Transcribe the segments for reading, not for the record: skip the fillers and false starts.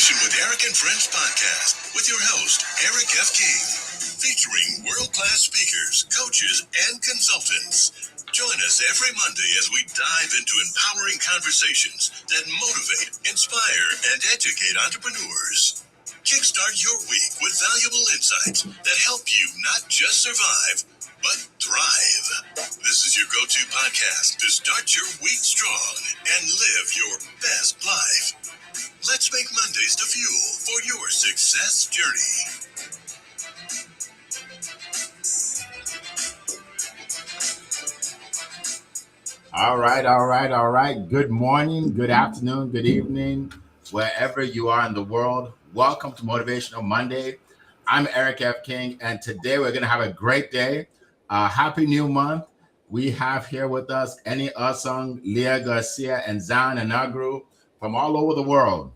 Motivation with Eric and Friends podcast with your host, Eric F. King, featuring world-class speakers, coaches, and consultants. Join us every Monday as we dive into empowering conversations that motivate, inspire, and educate entrepreneurs. Kickstart your week with valuable insights that help you not just survive, but thrive. This is your go-to podcast to start your week strong and live your best life. Let's make Mondays the fuel for your success journey. All right. Good morning, good afternoon, good evening, wherever you are in the world. Welcome to Motivational Monday. I'm Eric F. King, and today we're going to have a great day. Happy New Month. We have here with us Annie Usung, Leah Garcia, and Zan Anagru from all over the world.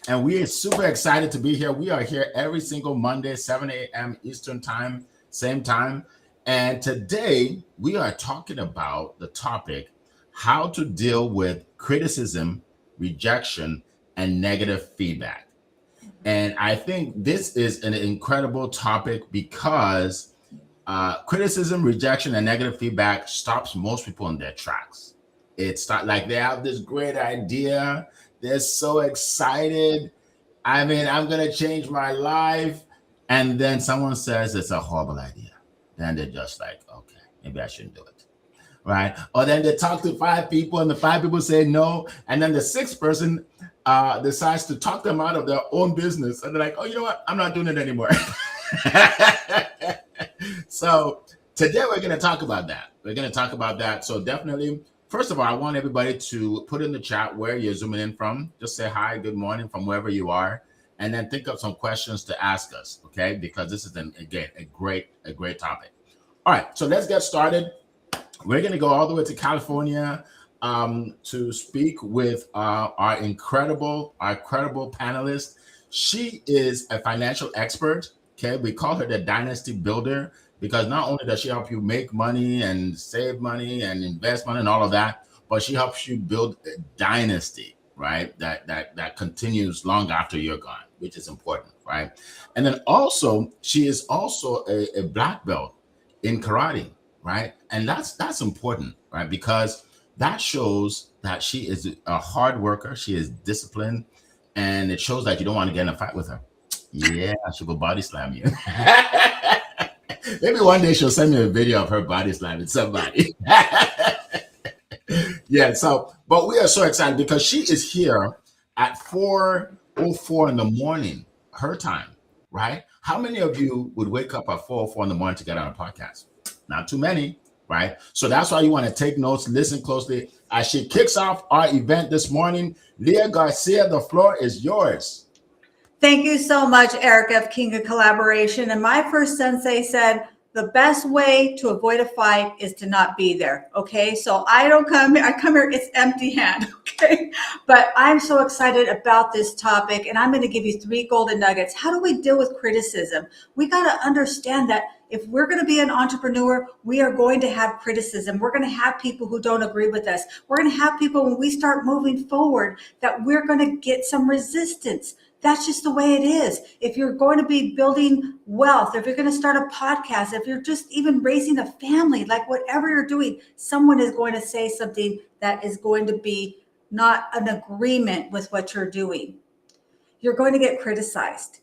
And we are super excited to be here. We are here every single Monday, 7 a.m. Eastern Time, same time. And today we are talking about the topic, how to deal with criticism, rejection, and negative feedback. And I think this is an incredible topic because criticism, rejection, and negative feedback stops most people in their tracks. It's not like they have this great idea. They're so excited. I'm going to change my life. And then someone says it's a horrible idea. Then they're just like, okay, maybe I shouldn't do it. Right? Or then they talk to 5 people and the 5 people say no. And then the 6th person decides to talk them out of their own business. And they're like, oh, you know what? I'm not doing it anymore. So today we're going to talk about that. So definitely, first of all, I want everybody to put in the chat where you're zooming in from. Just say hi, good morning from wherever you are. And then think of some questions to ask us, okay? Because this is, again, a great topic. All right, so let's get started. We're going to go all the way to California to speak with our incredible panelist. She is a financial expert, okay? We call her the Dynasty Builder because not only does she help you make money and save money and invest money and all of that, but she helps you build a dynasty, right? That continues long after you're gone, which is important, right? And then also, she is also a black belt in karate, right? And that's important, right? Because that shows that she is a hard worker, she is disciplined, and it shows that you don't want to get in a fight with her. Yeah, she will body slam you. Maybe one day she'll send me a video of her body slamming somebody. Yeah, but we are so excited because she is here at 4:04 in the morning, her time, right? How many of you would wake up at 4:04 in the morning to get on a podcast? Not too many, right? So that's why you want to take notes, listen closely. As she kicks off our event this morning, Leah Garcia, the floor is yours. Thank you so much, Eric F. King of Collaboration. And my first sensei said, the best way to avoid a fight is to not be there. Okay. So I come here, it's empty hand. Okay. But I'm so excited about this topic and I'm going to give you 3 golden nuggets. How do we deal with criticism? We got to understand that if we're going to be an entrepreneur, we are going to have criticism. We're going to have people who don't agree with us. We're going to have people when we start moving forward that we're going to get some resistance. That's just the way it is. If you're going to be building wealth, if you're going to start a podcast, if you're just even raising a family, like whatever you're doing, someone is going to say something that is going to be not an agreement with what you're doing. You're going to get criticized.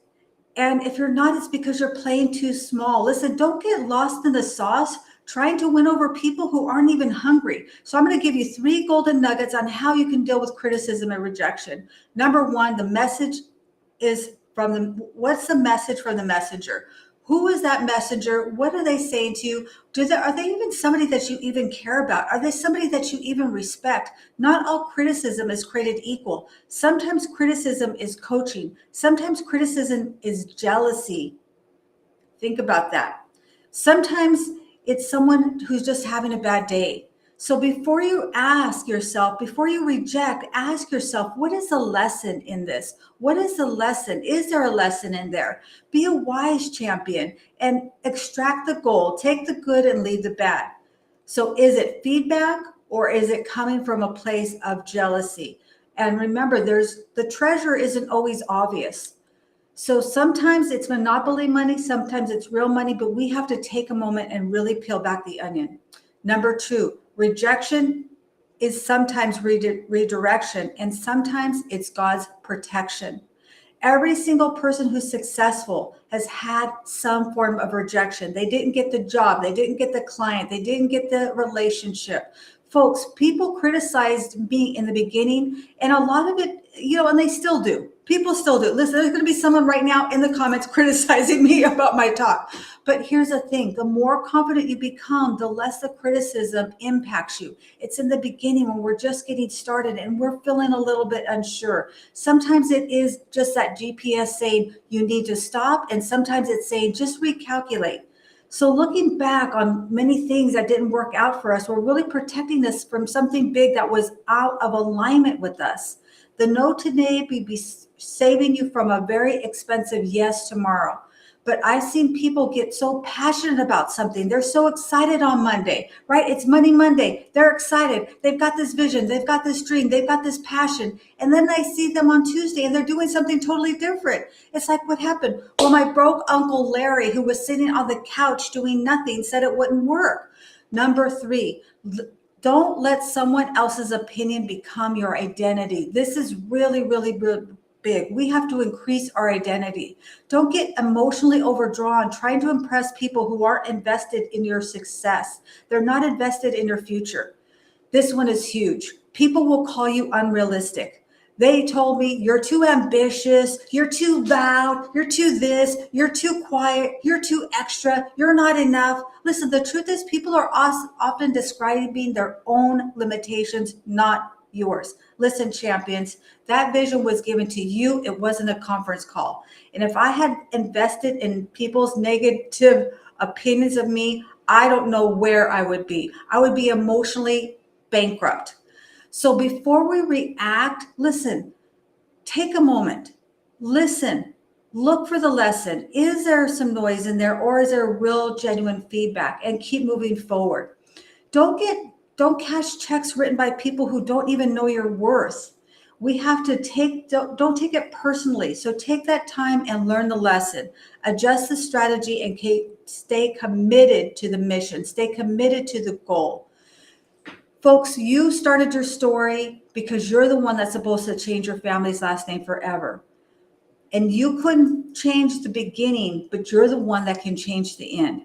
And if you're not, it's because you're playing too small. Listen, don't get lost in the sauce trying to win over people who aren't even hungry. So I'm going to give you 3 golden nuggets on how you can deal with criticism and rejection. Number 1, the message is what's the message from the messenger? Who is that messenger? What are they saying to you? Are they even somebody that you even care about? Are they somebody that you even respect? Not all criticism is created equal. Sometimes criticism is coaching. Sometimes criticism is jealousy. Think about that. Sometimes it's someone who's just having a bad day. So before you before you reject, ask yourself, what is the lesson in this? What is the lesson? Is there a lesson in there? Be a wise champion and extract the gold. Take the good and leave the bad. So is it feedback or is it coming from a place of jealousy? And remember, the treasure isn't always obvious. So sometimes it's monopoly money, sometimes it's real money, but we have to take a moment and really peel back the onion. Number 2, rejection is sometimes redirection, and sometimes it's God's protection. Every single person who's successful has had some form of rejection. They didn't get the job, they didn't get the client, they didn't get the relationship. Folks, people criticized me in the beginning, and a lot of it, and they still do. People still do. Listen, there's going to be someone right now in the comments criticizing me about my talk. But here's the thing, the more confident you become, the less the criticism impacts you. It's in the beginning when we're just getting started and we're feeling a little bit unsure. Sometimes it is just that GPS saying you need to stop, and sometimes it's saying just recalculate. So looking back on many things that didn't work out for us, we're really protecting us from something big that was out of alignment with us. The no today may be saving you from a very expensive yes tomorrow. But I've seen people get so passionate about something. They're so excited on Monday, right? It's Money Monday. They're excited. They've got this vision. They've got this dream. They've got this passion. And then I see them on Tuesday and they're doing something totally different. It's like, what happened? Well, my broke Uncle Larry, who was sitting on the couch doing nothing, said it wouldn't work. Number 3, don't let someone else's opinion become your identity. This is really, really big. We have to increase our identity. Don't get emotionally overdrawn trying to impress people who aren't invested in your success. They're not invested in your future. This one is huge. People will call you unrealistic. They told me, you're too ambitious, you're too loud, you're too this, you're too quiet, you're too extra, you're not enough. Listen, the truth is people are often describing their own limitations, not yours. Listen, champions, that vision was given to you. It wasn't a conference call. And if I had invested in people's negative opinions of me, I don't know where I would be. I would be emotionally bankrupt. So before we react, listen, take a moment, listen, look for the lesson. Is there some noise in there, or is there real genuine feedback? And keep moving forward. Don't cash checks written by people who don't even know your worth. We have to don't take it personally. So take that time and learn the lesson, adjust the strategy, and stay committed to the mission, stay committed to the goal. Folks, you started your story because you're the one that's supposed to change your family's last name forever. And you couldn't change the beginning, but you're the one that can change the end.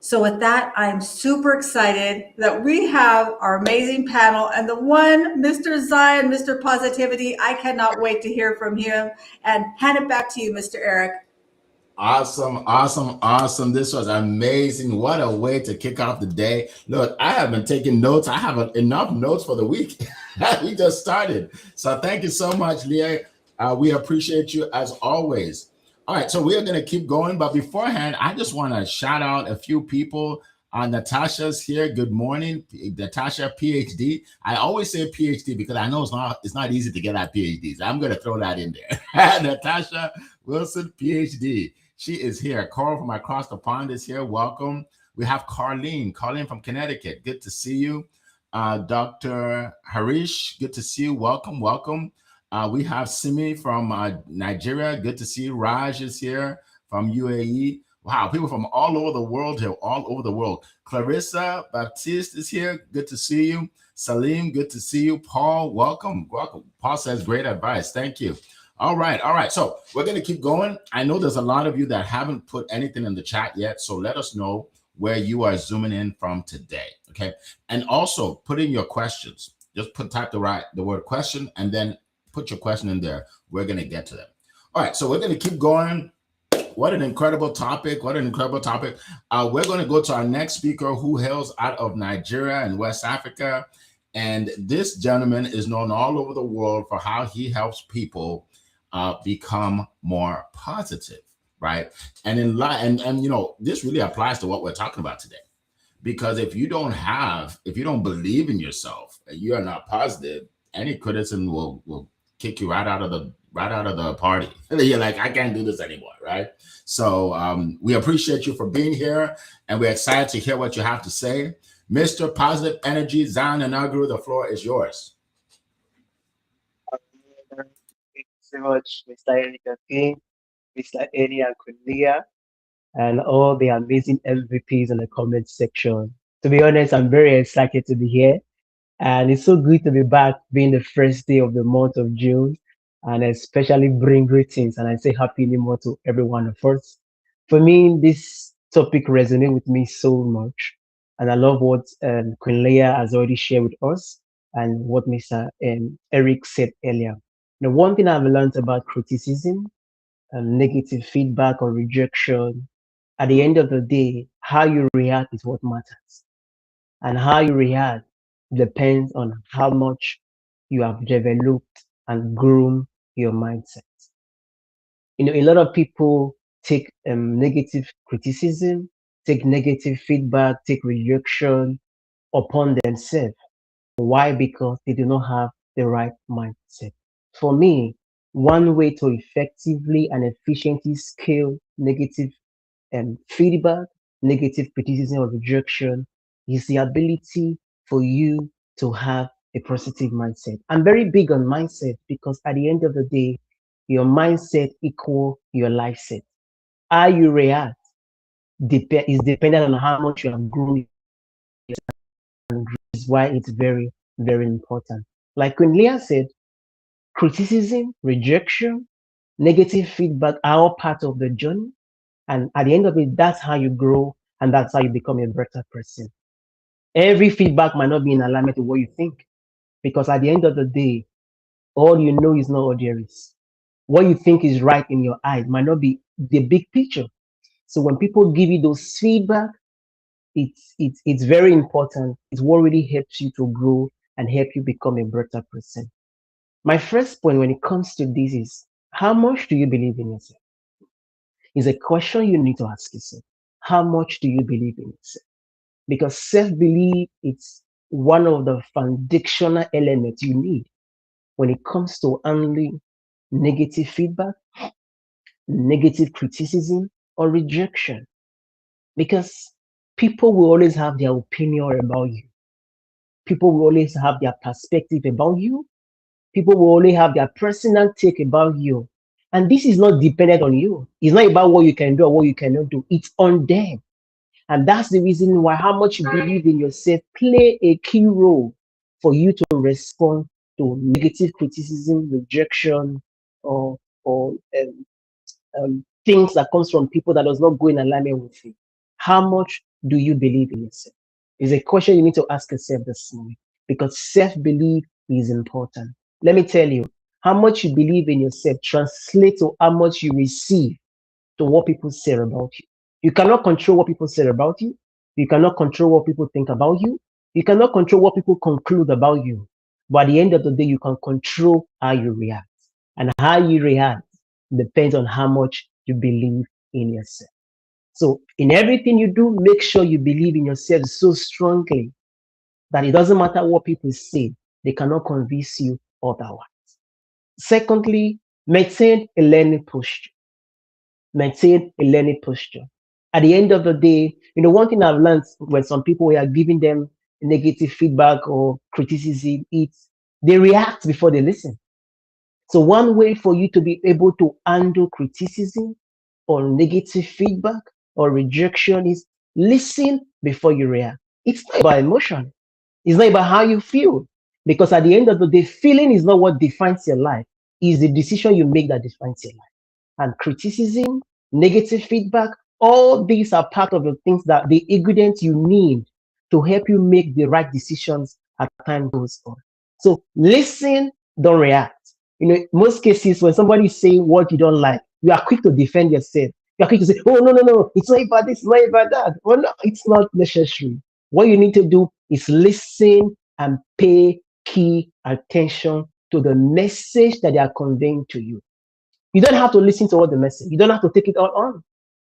So with that, I'm super excited that we have our amazing panel, and the one, Mr. Zion, Mr. Positivity. I cannot wait to hear from him, and hand it back to you, Mr. Eric. Awesome. This was amazing. What a way to kick off the day. Look, I have been taking notes. I have enough notes for the week. We just started. So thank you so much, Leah. We appreciate you as always. All right, so we are going to keep going. But beforehand, I just want to shout out a few people. Natasha's here. Good morning, Natasha, PhD. I always say PhD because I know it's not easy to get at PhDs. I'm going to throw that in there. Natasha Wilson, PhD. She is here. Coral from across the pond is here. Welcome. We have Carlene from Connecticut. Good to see you. Dr. Harish, good to see you. Welcome. We have Simi from Nigeria. Good to see you. Raj is here from UAE. Wow, people from all over the world here, all over the world. Clarissa Baptiste is here. Good to see you. Salim, good to see you. Paul, welcome. Paul says great advice. Thank you. All right. So we're going to keep going. I know there's a lot of you that haven't put anything in the chat yet. So let us know where you are zooming in from today. Okay. And also put in your questions. Just type the word question and then put your question in there. We're going to get to them. All right. So we're going to keep going. What an incredible topic. We're going to go to our next speaker who hails out of Nigeria and West Africa. And this gentleman is known all over the world for how he helps people become more positive, right? And in life, and you know, this really applies to what we're talking about today. Because if you don't believe in yourself, and you are not positive, any criticism will kick you right out of the party. You're like, I can't do this anymore, right? So we appreciate you for being here, and we're excited to hear what you have to say. Mr. Positive Energy, Zion and Aguru, the floor is yours. so much, Mr. Erika King, Mr. Eni Akulia, and all the amazing MVPs in the comment section. To be honest, I'm very excited to be here. And it's so good to be back, being the first day of the month of June, and especially bring greetings. And I say Happy New Month to every one of us. For me, this topic resonates with me so much. And I love what Queen Leah has already shared with us and what Mr. Eric said earlier. The one thing I've learned about criticism and negative feedback or rejection, at the end of the day, how you react is what matters, and how you react depends on how much you have developed and grown your mindset. A lot of people take negative criticism, take negative feedback, take rejection upon themselves. Why? Because they do not have the right mindset. For me, one way to effectively and efficiently scale negative feedback, negative criticism, or rejection is the ability for you to have a positive mindset. I'm very big on mindset because at the end of the day, your mindset equal your life set. How you react is dependent on how much you have grown, and is why it's very, very important. Like when Leah said, criticism, rejection, negative feedback are all part of the journey. And at the end of it, that's how you grow and that's how you become a better person. Every feedback might not be in alignment with what you think, because at the end of the day, all you know is not all there is. What you think is right in your eyes might not be the big picture. So when people give you those feedback, it's very important. It's what really helps you to grow and help you become a better person. My first point when it comes to this is, how much do you believe in yourself? Is a question you need to ask yourself. How much do you believe in yourself? Because self-belief is one of the foundational elements you need when it comes to handling negative feedback, negative criticism, or rejection. Because people will always have their opinion about you. People will always have their perspective about you. People will only have their personal take about you. And this is not dependent on you. It's not about what you can do or what you cannot do. It's on them. And that's the reason why how much you believe in yourself play a key role for you to respond to negative criticism, rejection, or or things that comes from people that does not go in alignment with you. How much do you believe in yourself? Is a question you need to ask yourself this morning, because self-belief is important. Let me tell you, how much you believe in yourself translates to how much you receive to what people say about you. You cannot control what people say about you. You cannot control what people think about you. You cannot control what people conclude about you. But at the end of the day, you can control how you react. And how you react depends on how much you believe in yourself. So in everything you do, make sure you believe in yourself so strongly that it doesn't matter what people say, they cannot convince you otherwise. Secondly, maintain a learning posture. Maintain a learning posture. At the end of the day, one thing I've learned when some people are giving them negative feedback or criticism, it's they react before they listen. So one way for you to be able to handle criticism or negative feedback or rejection is listen before you react. It's not about emotion. It's not about how you feel. Because at the end of the day, feeling is not what defines your life. It's the decision you make that defines your life. And criticism, negative feedback, all these are part of the things that the ingredients you need to help you make the right decisions as time goes on. So listen, don't react. In most cases, when somebody is saying what you don't like, you are quick to defend yourself. You are quick to say, oh, no, no, no, it's not about this, it's not about that. Well, no, it's not necessary. What you need to do is listen and pay key attention to the message that they are conveying to you. You don't have to listen to all the message. You don't have to take it all on.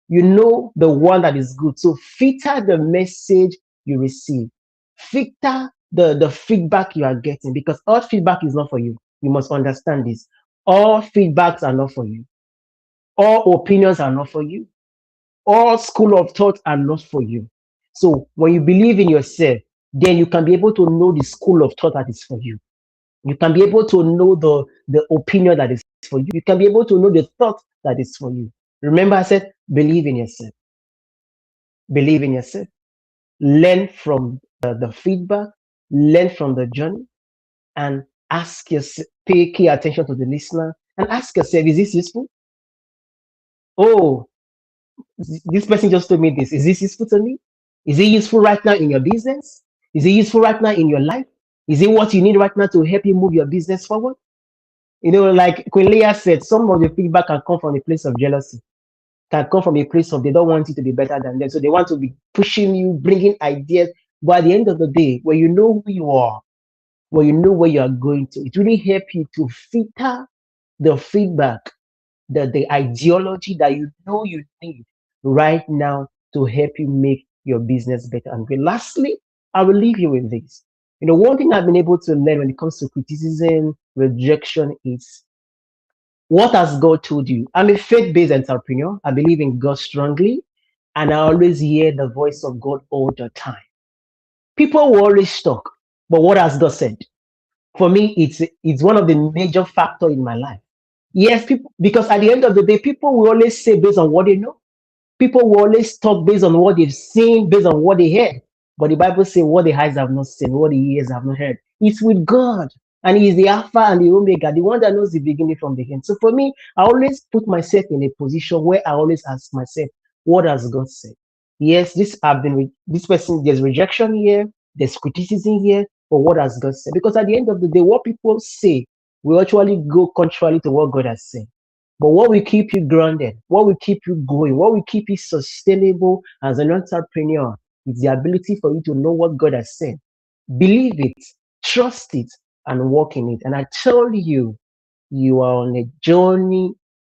You know the one that is good. So filter the message you receive. Filter the feedback you are getting, because all feedback is not for you. You must understand this. All feedbacks are not for you. All opinions are not for you. All school of thought are not for you. So when you believe in yourself, then you can be able to know the school of thought that is for you. You can be able to know the opinion that is for you. You can be able to know the thought that is for you. Remember, I said, believe in yourself. Believe in yourself. Learn from the feedback, learn from the journey, and ask yourself, pay key attention to the listener, and ask yourself, is this useful? Oh, this person just told me this. Is this useful to me? Is it useful right now in your business? Is it useful right now in your life? Is it what you need right now to help you move your business forward? Like Queen Leah said, some of the feedback can come from a place of jealousy, can come from a place of they don't want you to be better than them. So they want to be pushing you, bringing ideas. But at the end of the day, when you know who you are, when you know where you are going to, it really helps you to filter the feedback, the ideology that you know you need right now to help you make your business better and great. Lastly, I will leave you with this. One thing I've been able to learn when it comes to criticism, rejection is what has God told you? I'm a faith-based entrepreneur. I believe in God strongly, and I always hear the voice of God all the time. People will always talk, but what has God said? For me, it's one of the major factor in my life. Yes, people, because at the end of the day, people will always say based on what they know. People will always talk based on what they've seen, based on what they heard. But the Bible says, what the eyes have not seen, what the ears have not heard. It's with God. And He is the Alpha and the Omega, the one that knows the beginning from the end. So for me, I always put myself in a position where I always ask myself, what has God said? Yes, this person, there's rejection here, there's criticism here, but what has God said? Because at the end of the day, what people say will actually go contrary to what God has said. But what will keep you grounded, what will keep you going, what will keep you sustainable as an entrepreneur is the ability for you to know what God has said, believe it, trust it, and walk in it. And I tell you, you are on a journey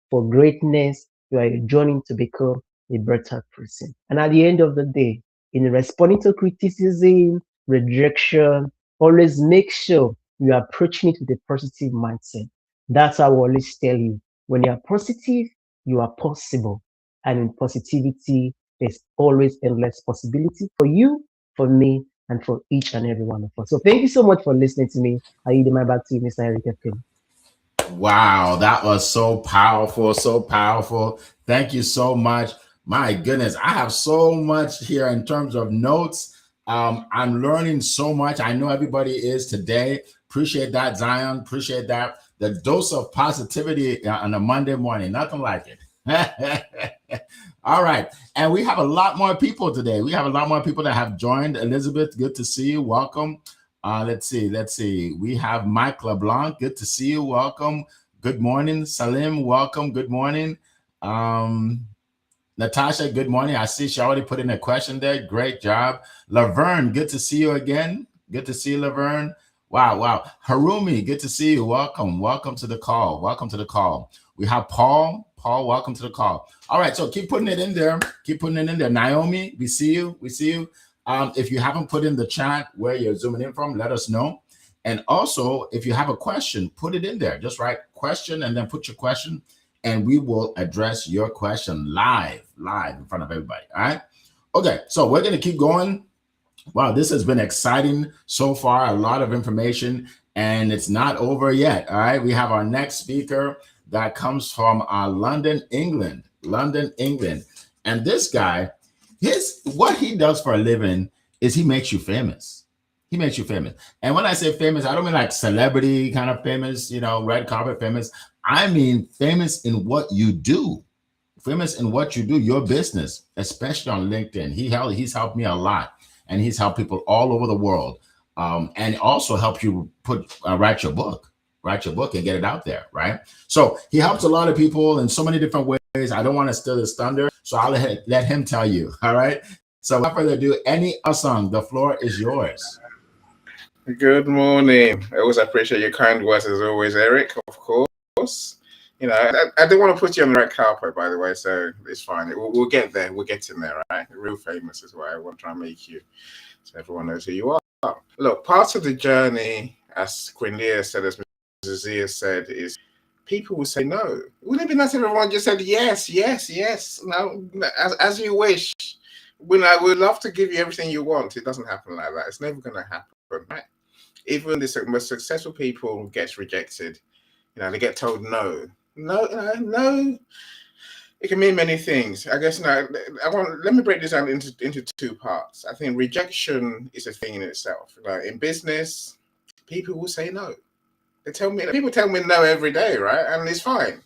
for greatness. You are a journey to become a better person. And at the end of the day, in responding to criticism, rejection, always make sure you are approaching it with a positive mindset. That's how I always tell you. When you are positive, you are possible. And in positivity, there's always endless possibility for you, for me, and for each and every one of us. So thank you so much for listening to me. I yield my back to you, Mr. Eric F. King. Wow, that was so powerful, so powerful. Thank you so much. My goodness, I have so much here in terms of notes. I'm learning so much. I know everybody is today. Appreciate that, Zion. Appreciate that. The dose of positivity on a Monday morning, nothing like it. All right. And we have a lot more people today. We have a lot more people that have joined. Elizabeth, good to see you. Welcome. Let's see. We have Mike LeBlanc. Good to see you. Welcome. Good morning. Salim, welcome. Good morning. Natasha, good morning. I see she already put in a question there. Great job. Laverne, good to see you again. Good to see you, Laverne. Wow. Harumi, good to see you. Welcome. Welcome to the call. Welcome to the call. We have Paul. Paul, welcome to the call. All right, so keep putting it in there. Keep putting it in there. Naomi, we see you. We see you. If you haven't put in the chat where you're zooming in from, let us know. And also, if you have a question, put it in there. Just write question and then put your question, and we will address your question live in front of everybody. All right. Okay, so we're going to keep going. Wow, this has been exciting so far. A lot of information, and it's not over yet. All right. We have our next speaker that comes from London, England. And this guy, what he does for a living is he makes you famous. He makes you famous. And when I say famous, I don't mean like celebrity kind of famous, red carpet famous. I mean famous in what you do. Famous in what you do, your business, especially on LinkedIn. He's helped me a lot, and he's helped people all over the world. And also help you write your book and get it out there, right? So he helps a lot of people in so many different ways. I don't want to steal his thunder, so I'll let him tell you, all right? So without further ado, any song, the floor is yours. Good morning. I always appreciate your kind words as always, Eric, of course. I don't want to put you on the red carpet, by the way, so it's fine. We'll get there. We'll get in there, right? Real famous is what I want to try and make you, so everyone knows who you are. Look, part of the journey, as Queen Leah said, as Mrs. Zia said, is people will say no. Wouldn't it be nice if everyone just said yes? No, as you wish. I would love to give you everything you want. It doesn't happen like that. It's never going to happen, right? Even the most successful people gets rejected. They get told no. No, no. It can mean many things. I guess now let me break this down into two parts. I think rejection is a thing in itself. In business, people will say no. People tell me no every day, right? And it's fine.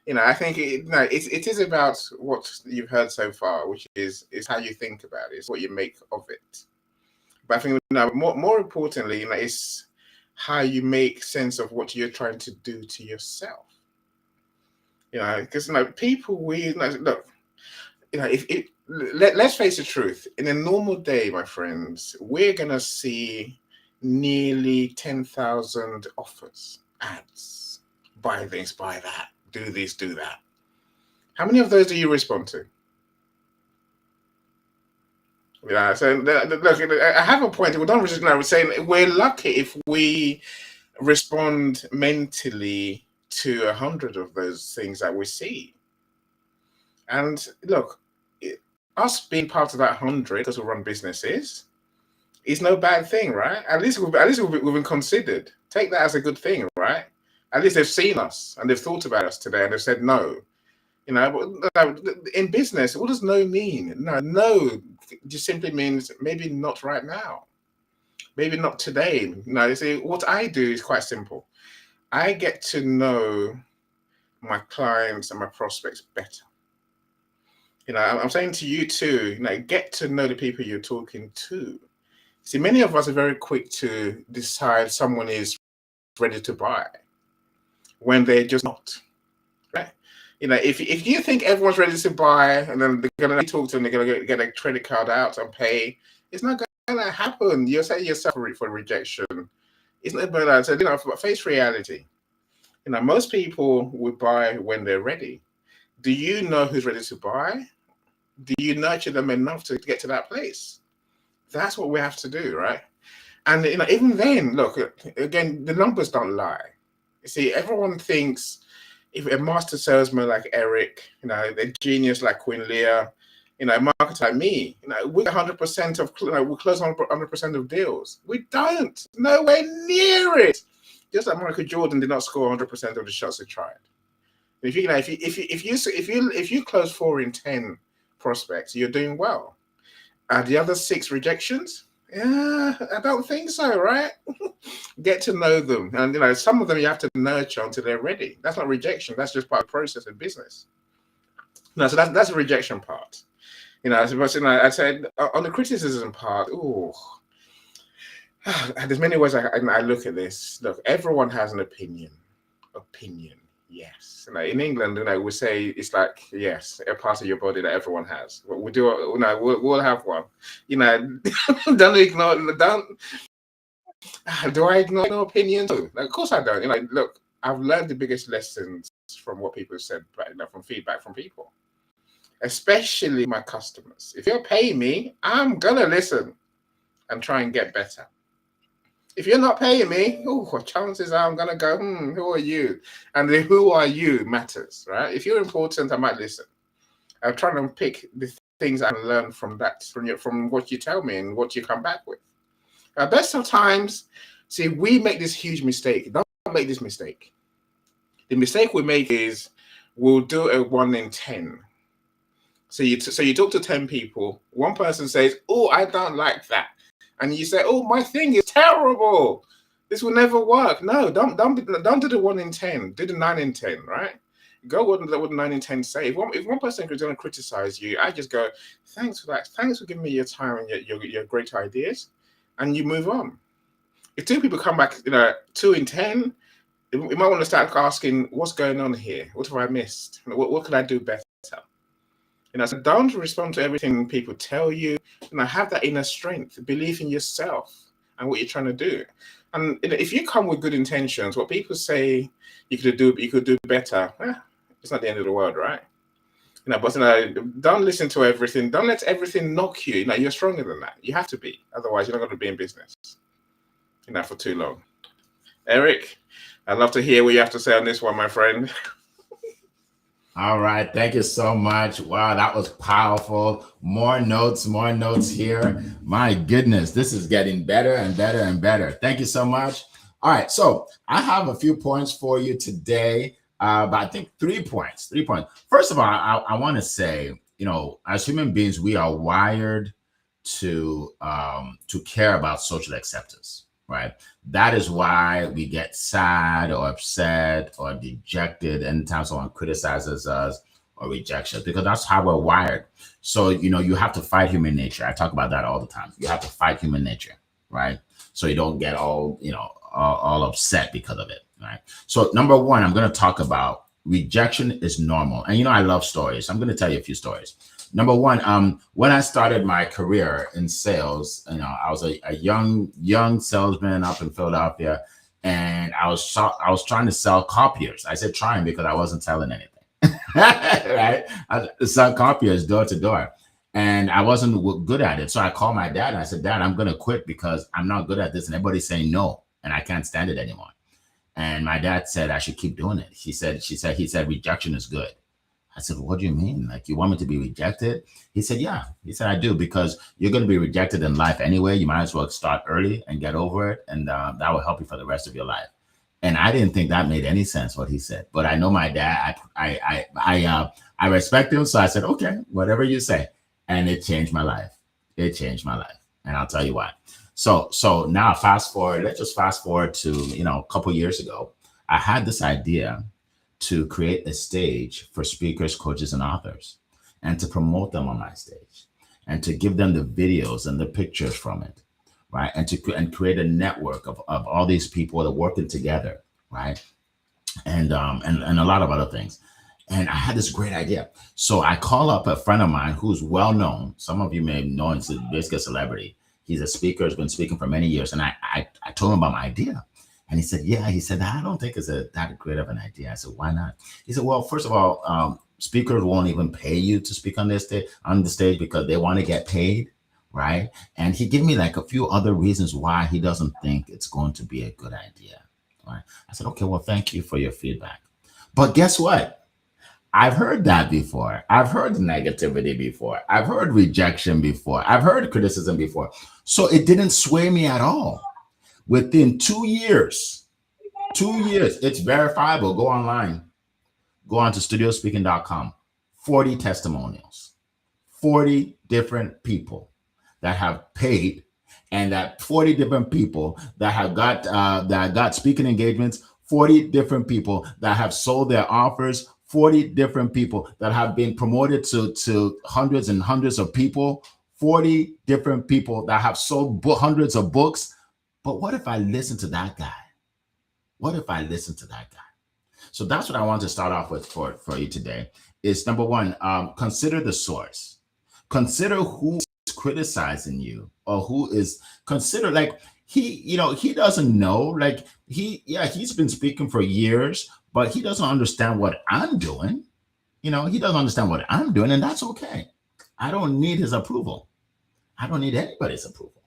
I think it is about what you've heard so far, which is how you think about it, it's what you make of it. But I think more importantly, it's how you make sense of what you're trying to do to yourself. Because people look. Let's face the truth. In a normal day, my friends, we're gonna see nearly 10,000 offers, ads, buy this, buy that, do this, do that. How many of those do you respond to? So look, I have a point. We don't resist. We're saying we're lucky if we respond mentally to 100 of those things that we see. And look, us being part of that 100 because we run businesses is no bad thing, right? At least we've been considered. Take that as a good thing, right? At least they've seen us and they've thought about us today and they've said no. In business, what does no mean? No just simply means maybe not right now, maybe not today. You see, what I do is quite simple. I get to know my clients and my prospects better. I'm saying to you too, get to know the people you're talking to. See, many of us are very quick to decide someone is ready to buy when they're just not. Right? If you think everyone's ready to buy and then they're going to talk to them, they're going to get a credit card out and pay, it's not going to happen. You're setting yourself for rejection. It's not about that. So, face reality. Most people will buy when they're ready. Do you know who's ready to buy? Do you nurture them enough to get to that place? That's what we have to do, right? And even then, look, again, the numbers don't lie. You see, everyone thinks if a master salesman like Eric, a genius like Queen Leah, a marketer like me, we 100% of we close 100% of deals. We don't, nowhere near it. Just like Michael Jordan did not score 100% of the shots he tried. If you close 4 in 10 prospects, you're doing well. The other 6 rejections? Yeah, I don't think so, right? Get to know them. And, some of them you have to nurture until they're ready. That's not rejection. That's just part of the process of business. So that's the rejection part. I said on the criticism part, there's many ways I look at this. Look, everyone has an opinion. Yes. In England, we say it's like, yes, a part of your body that everyone has. We do, we'll have one. Don't ignore. Do I ignore opinions? No, of course I don't. Look, I've learned the biggest lessons from what people have said, from feedback from people, especially my customers. If you're paying me, I'm gonna listen and try and get better. If you're not paying me, chances are I'm going to go, who are you? And the who are you matters, right? If you're important, I might listen. I'm trying to pick the things I can learn from that, from what you tell me and what you come back with. Best of times, see, we make this huge mistake. Don't make this mistake. The mistake we make is we'll do a 1 in 10. So you talk to 10 people. One person says, I don't like that. And you say, my thing is terrible. This will never work. No, don't do the 1 in 10. Do the 9 in 10, right? Go what the 9 in 10 say. If one person is going to criticize you, I just go, thanks for that. Thanks for giving me your time and your great ideas. And you move on. If 2 people come back, 2 in 10, you might want to start asking, what's going on here? What have I missed? What can I do better? So don't respond to everything people tell you. Have that inner strength, believe in yourself and what you're trying to do. And if you come with good intentions, what people say you could do better. It's not the end of the world, right? But don't listen to everything. Don't let everything knock you. You're stronger than that. You have to be. Otherwise, you're not going to be in business. For too long. Eric, I'd love to hear what you have to say on this one, my friend. All right. Thank you so much. Wow, that was powerful. More notes here. My goodness, this is getting better and better and better. Thank you so much. All right. So I have a few points for you today, but I think 3 points. 3 points. First of all, I want to say, as human beings, we are wired to care about social acceptance, right? That is why we get sad or upset or dejected anytime someone criticizes us or rejects us, because that's how we're wired. So, you have to fight human nature. I talk about that all the time. You have to fight human nature, right? So you don't get all upset because of it, right? So, number one, I'm going to talk about rejection is normal. And, I love stories. I'm going to tell you a few stories. Number one, when I started my career in sales, I was a young salesman up in Philadelphia, and I was trying to sell copiers. I said trying because I wasn't selling anything, right? I sell copiers door to door, and I wasn't good at it. So I called my dad and I said, "Dad, I'm going to quit because I'm not good at this, and everybody's saying no, and I can't stand it anymore." And my dad said I should keep doing it. He said rejection is good. I said, "What do you mean? Like, you want me to be rejected?" He said, "Yeah." He said, "I do, because you're going to be rejected in life anyway. You might as well start early and get over it. And that will help you for the rest of your life." And I didn't think that made any sense, what he said. But I know my dad, I respect him. So I said, "Okay, whatever you say." And it changed my life. It changed my life. And I'll tell you why. So now let's just fast forward to, a couple years ago. I had this idea to create a stage for speakers, coaches, and authors, and to promote them on my stage, and to give them the videos and the pictures from it, right? And create a network of all these people that are working together, right? And a lot of other things. And I had this great idea. So I call up a friend of mine who's well known. Some of you may know him. He's basically a celebrity. He's a speaker, has been speaking for many years. And I told him about my idea. And he said, "Yeah." He said, "I don't think it's that great of an idea." I said, "Why not?" He said, "Well, first of all, speakers won't even pay you to speak on the stage because they want to get paid, right?" And he gave me like a few other reasons why he doesn't think it's going to be a good idea, right? I said, "Okay, well, thank you for your feedback." But guess what? I've heard that before. I've heard negativity before. I've heard rejection before. I've heard criticism before. So it didn't sway me at all. Within 2 years, 2 years, it's verifiable. Go online, go on to studiospeaking.com. 40 testimonials, 40 different people that have paid, and that 40 different people that have got speaking engagements, 40 different people that have sold their offers, 40 different people that have been promoted to hundreds and hundreds of people, 40 different people that have sold hundreds of books. But what if I listen to that guy? What if I listen to that guy? So that's what I want to start off with for you today. Is number one, consider the source. Consider who is criticizing you, or consider, like, he doesn't know, like, he's been speaking for years, but he doesn't understand what I'm doing. He doesn't understand what I'm doing, and that's okay. I don't need his approval. I don't need anybody's approval.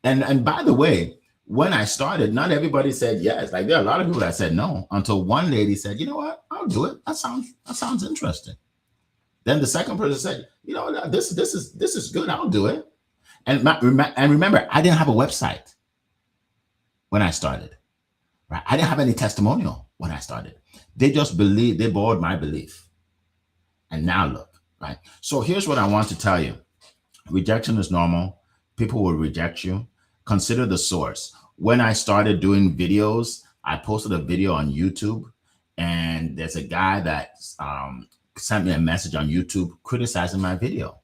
And by the way, when I started, not everybody said yes. Like, there are a lot of people that said no, until one lady said, "You know what? I'll do it. That sounds interesting." Then the second person said, "This is good. I'll do it." And remember, I didn't have a website when I started. Right? I didn't have any testimonial when I started. They just believed. They borrowed my belief. And now look, right? So here's what I want to tell you. Rejection is normal. People will reject you. Consider the source. When I started doing videos, I posted a video on YouTube, and there's a guy that sent me a message on YouTube criticizing my video.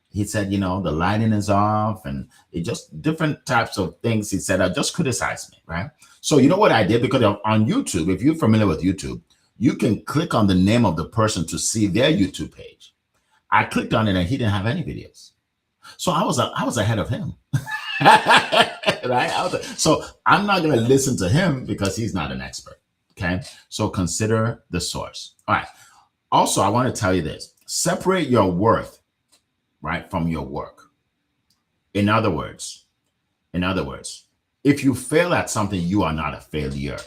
He said, the lighting is off, and it just different types of things. He said, just criticize me, right? So you know what I did? Because on YouTube, if you're familiar with YouTube, you can click on the name of the person to see their YouTube page. I clicked on it, and he didn't have any videos. So I was ahead of him. Right? So I'm not going to listen to him because he's not an expert. Okay. So consider the source. All right. Also, I want to tell you this: separate your worth, right, from your work. In other words, if you fail at something, you are not a failure.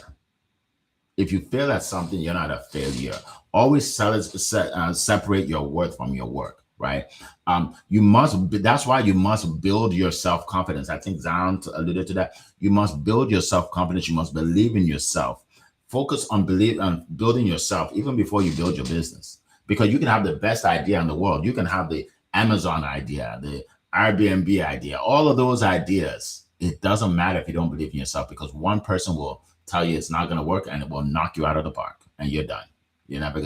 If you fail at something, you're not a failure. Always separate your worth from your work, right? That's why you must build your self confidence. I think Zion alluded to that. You must build your self confidence. You must believe in yourself. Focus on building yourself even before you build your business, because you can have the best idea in the world. You can have the Amazon idea, the Airbnb idea, all of those ideas. It doesn't matter if you don't believe in yourself, because one person will tell you it's not going to work and it will knock you out of the park and you're done. You're never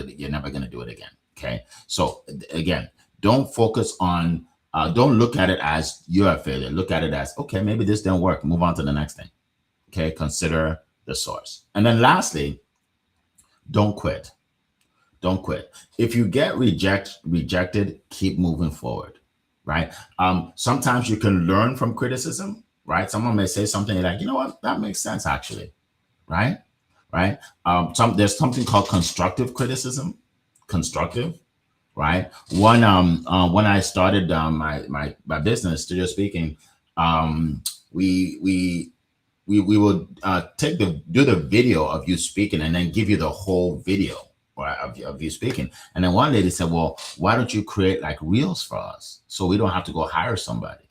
gonna do it again. Okay. So again, don't focus on don't look at it as you're a failure. Look at it as, okay, maybe this didn't work. Move on to the next thing. Okay. Consider the source. And then lastly, don't quit. Don't quit. If you get rejected, keep moving forward. Right. Sometimes you can learn from criticism. Right. Someone may say something you're like, you know what, that makes sense actually. Right. Right. There's something called constructive criticism. Constructive. Right. When I started my business, Studio Speaking, um, we we we will do the video of you speaking and then give you the whole video, right, of you speaking. And then one lady said, well, why don't you create like reels for us so we don't have to go hire somebody,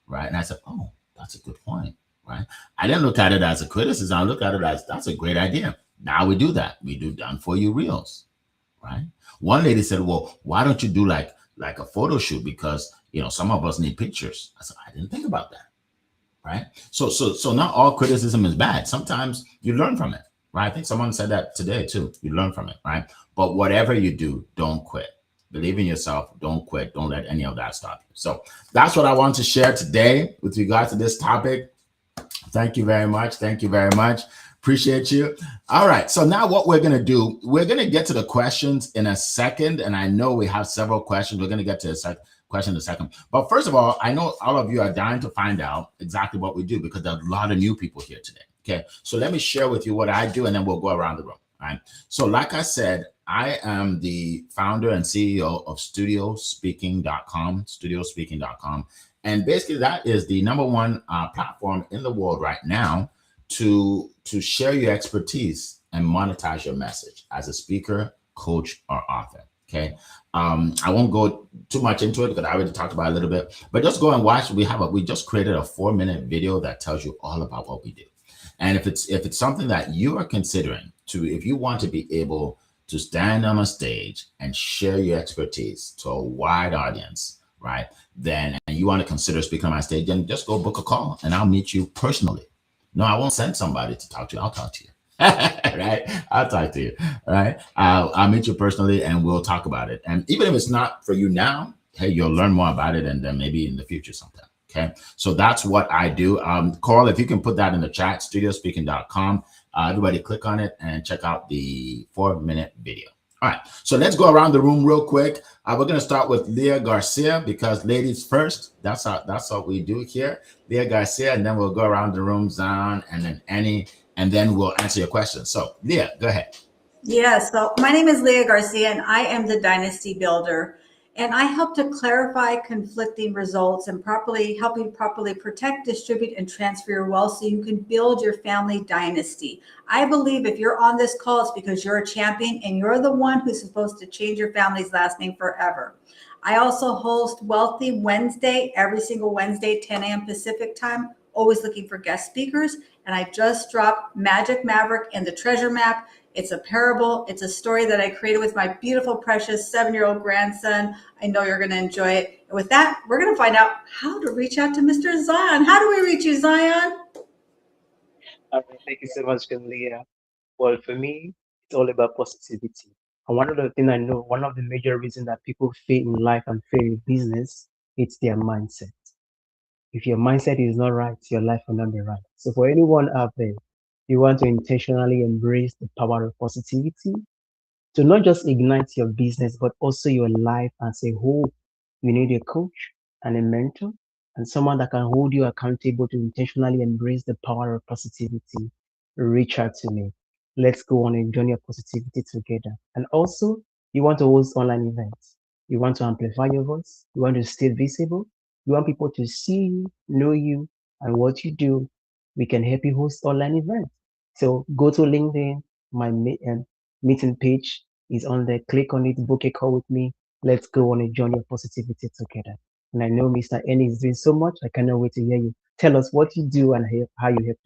right? And I said, oh, that's a good point, right? I didn't look at it as a criticism. I look at it as, that's a great idea. Now we do that. We do done for you reels, right? One lady said, well, why don't you do like a photo shoot, because some of us need pictures. I said, I didn't think about that, right? So not all criticism is bad. Sometimes you learn from it, right? I think someone said that today too. You learn from it, right? But whatever you do, don't quit. Believe in yourself. Don't quit. Don't let any of that stop you. So that's what I want to share today with regards to this topic. Thank you very much. Thank you very much. Appreciate you. All right. So now what we're going to do, we're going to get to the questions in a second. And I know we have several questions. We're going to get to a question in a second. But first of all, I know all of you are dying to find out exactly what we do, because there's a lot of new people here today. Okay. So let me share with you what I do, and then we'll go around the room. All right. So like I said, I am the founder and CEO of studiospeaking.com, studiospeaking.com. And basically that is the number one platform in the world right now to share your expertise and monetize your message as a speaker, coach, or author. Okay. I won't go too much into it because I already talked about it a little bit, but just go and watch. We just created a 4-minute video that tells you all about what we do. And if it's something that you are considering if you want to be able to stand on a stage and share your expertise to a wide audience, right? Then, and you want to consider speaking on my stage, then just go book a call and I'll meet you personally. No, I won't send somebody to talk to you. I'll talk to you. Right? I'll talk to you. Right? I'll meet you personally and we'll talk about it. And even if it's not for you now, hey, you'll learn more about it and then maybe in the future sometime. Okay. So that's what I do. Carl, if you can put that in the chat, studiospeaking.com. Everybody click on it and check out the 4-minute video. All right. So let's go around the room real quick. We're going to start with Leah Garcia, because ladies first. That's what we do here. Leah Garcia, and then we'll go around the room, Zan, and then Annie, and then we'll answer your questions. So Leah, go ahead. Yeah, so my name is Leah Garcia, and I am the Dynasty Builder. And I help to clarify conflicting results and help you properly protect, distribute, and transfer your wealth so you can build your family dynasty. I believe if you're on this call, it's because you're a champion and you're the one who's supposed to change your family's last name forever. I also host Wealthy Wednesday every single Wednesday, 10 a.m. Pacific time, always looking for guest speakers. And I just dropped Magic Maverick and the Treasure Map. It's a parable. It's a story that I created with my beautiful, precious 7-year-old grandson. I know you're going to enjoy it. And with that, we're going to find out how to reach out to Mr. Zion. How do we reach you, Zion? All right, thank you so much, Leah. Well, for me, it's all about positivity. And one of the things I know, one of the major reasons that people fail in life and fail in business, it's their mindset. If your mindset is not right, your life will not be right. So for anyone out there, you want to intentionally embrace the power of positivity to not just ignite your business, but also your life as a whole. You need a coach and a mentor and someone that can hold you accountable to intentionally embrace the power of positivity. Reach out to me. Let's go on a journey of positivity together. And also, you want to host online events. You want to amplify your voice. You want to stay visible. You want people to see you, know you, and what you do. We can help you host online events. So go to LinkedIn, meeting page is on there. Click on it, book a call with me. Let's go on a journey of positivity together. And I know Mr. N is doing so much. I cannot wait to hear you. Tell us what you do and how you help.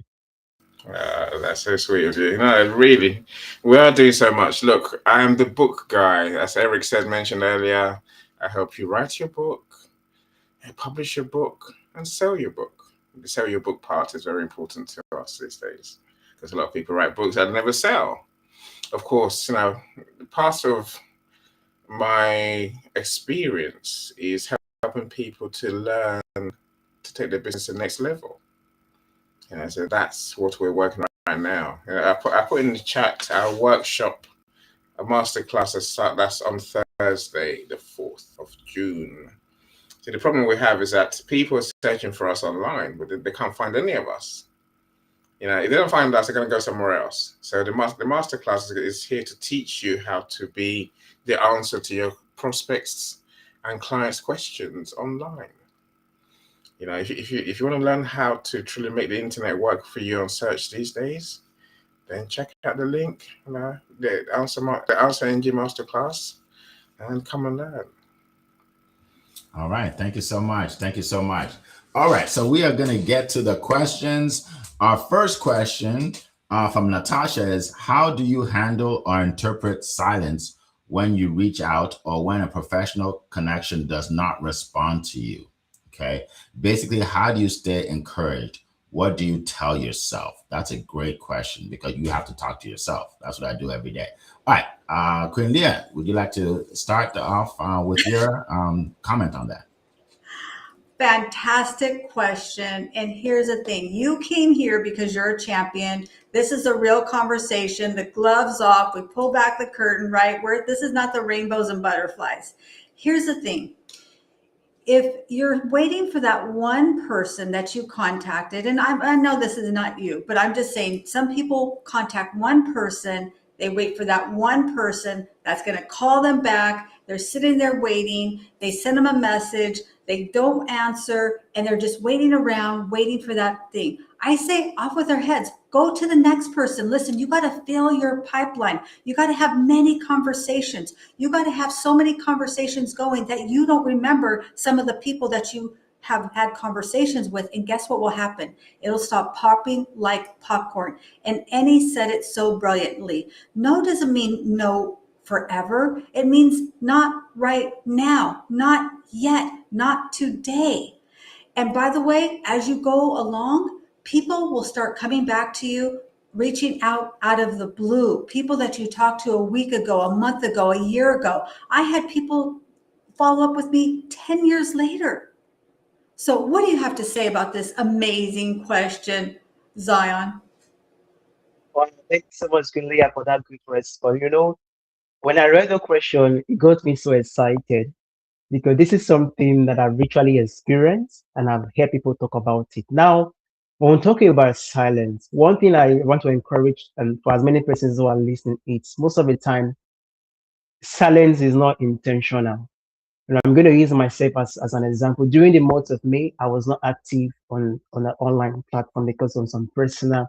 That's so sweet of you. No, really, we are doing so much. Look, I am the book guy. As Eric said, mentioned earlier, I help you write your book, publish your book, and sell your book. The sell your book part is very important to us these days because a lot of people write books that never sell. Of course, part of my experience is helping people to learn to take their business to the next level. So that's what we're working on right now. I put in the chat our workshop, a masterclass that's on Thursday, the 4th of June. So the problem we have is that people are searching for us online, but they can't find any of us. If they don't find us, they're going to go somewhere else. So the masterclass is here to teach you how to be the answer to your prospects and clients' questions online. If you want to learn how to truly make the internet work for you on search these days, then check out the link, the answer engine masterclass, and come and learn. All right. Thank you so much. Thank you so much. All right. So we are going to get to the questions. Our first question from Natasha is, how do you handle or interpret silence when you reach out or when a professional connection does not respond to you? Okay. Basically, how do you stay encouraged? What do you tell yourself? That's a great question because you have to talk to yourself. That's what I do every day. All right. Queen Leah, would you like to start off with your comment on that? Fantastic question. And here's the thing. You came here because you're a champion. This is a real conversation. The gloves off. We pull back the curtain, right? This is not the rainbows and butterflies. Here's the thing. If you're waiting for that one person that you contacted, and I know this is not you, but I'm just saying some people contact one person, they wait for that one person that's going to call them back. They're sitting there waiting. They send them a message. They don't answer, and they're just waiting around, waiting for that thing. I say off with their heads. Go to the next person. Listen, you got to fill your pipeline. You got to have many conversations. You got to have so many conversations going that you don't remember some of the people that you have had conversations with. And guess what will happen? It'll stop popping like popcorn. And Annie said it so brilliantly. No doesn't mean no forever. It means not right now, not yet, not today. And by the way, as you go along, people will start coming back to you, reaching out of the blue. People that you talked to a week ago, a month ago, a year ago. I had people follow up with me 10 years later. So what do you have to say about this amazing question, Zion? Well, thank you so much, Leah, for that good response. When I read the question, it got me so excited because this is something that I've literally experienced and I've heard people talk about it. Now, when talking about silence, one thing I want to encourage, and for as many persons who are listening, it's most of the time, silence is not intentional. And I'm going to use myself as an example. During the month of May, I was not active on an online platform because of some personal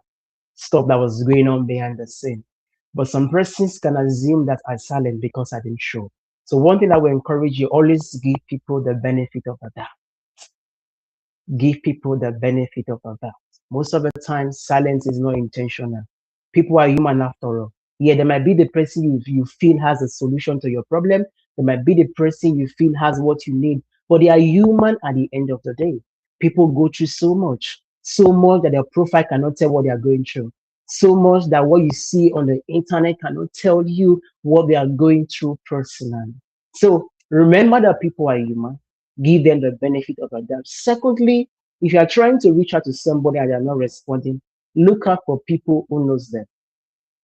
stuff that was going on behind the scene. But some persons can assume that I'm silent because I didn't show. So one thing I will encourage you, always give people the benefit of the doubt. Give people the benefit of the doubt. Most of the time, silence is not intentional. People are human after all. Yeah, there might be the person you feel has a solution to your problem. There might be the person you feel has what you need, but they are human at the end of the day. People go through so much that their profile cannot tell what they are going through. So much that what you see on the internet cannot tell you what they are going through personally. So remember that people are human. Give them the benefit of the doubt. Secondly, if you are trying to reach out to somebody and they are not responding, look out for people who knows them.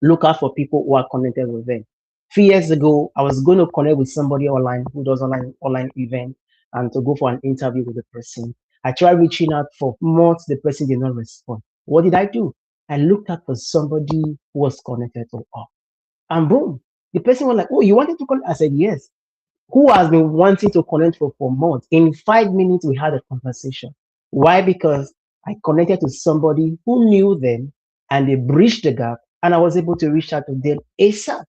Look out for people who are connected with them. Few years ago, I was going to connect with somebody online who does online event and to go for an interview with the person. I tried reaching out for months, the person did not respond. What did I do? I looked out for somebody who was connected to us. And boom, the person was like, "Oh, you wanted to connect?" I said, "Yes." Who has been wanting to connect for months. In 5 minutes, we had a conversation. Why? Because I connected to somebody who knew them and they bridged the gap And I was able to reach out to them ASAP.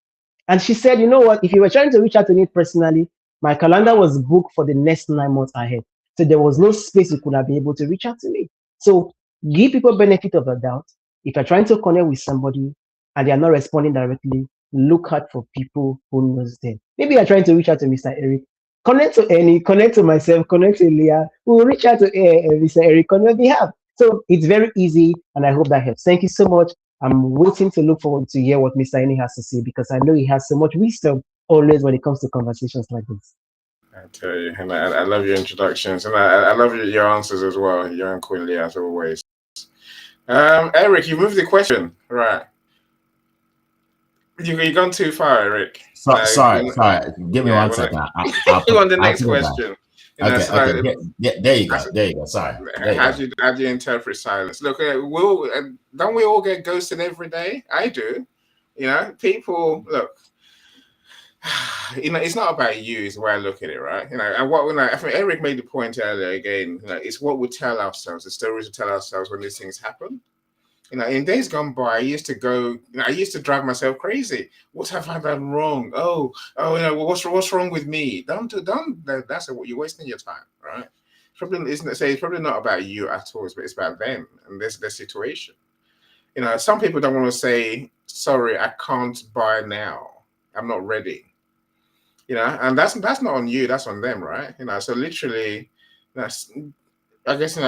And she said, you know what? If you were trying to reach out to me personally, my calendar was booked for the next 9 months ahead. So there was no space you could have been able to reach out to me. So give people benefit of the doubt. If you're trying to connect with somebody and they are not responding directly, look out for people who knows them. Maybe you're trying to reach out to Mr. Eric. Connect to Annie, connect to myself, connect to Leah. We will reach out to Mr. Eric on your behalf. So it's very easy, and I hope that helps. Thank you so much. I'm waiting to look forward to hear what Mr. Annie has to say because I know he has so much wisdom always when it comes to conversations like this. I tell you, and I love your introductions, and I love your answers as well, young and Quinley, as always. Eric, you moved the question, right? You've gone too far, Eric. Sorry. Give me Yeah, one well, second. on the I'll next put it back. question. Okay. There you go. Sorry. How do you interpret silence? Look, don't we all get ghosted every day? I do. People look. It's not about you. Is the way I look at it, right? And I think Eric made the point earlier. Again, it's what we tell ourselves, the stories we tell ourselves when these things happen. In days gone by, I used to drive myself crazy. What have I done wrong? What's wrong with me? Don't. That's what you're wasting your time, right? It's probably not about you at all, but it's about them and their situation. Some people don't want to say, sorry, I can't buy now. I'm not ready. And that's not on you, that's on them, right? So literally, that's, I guess,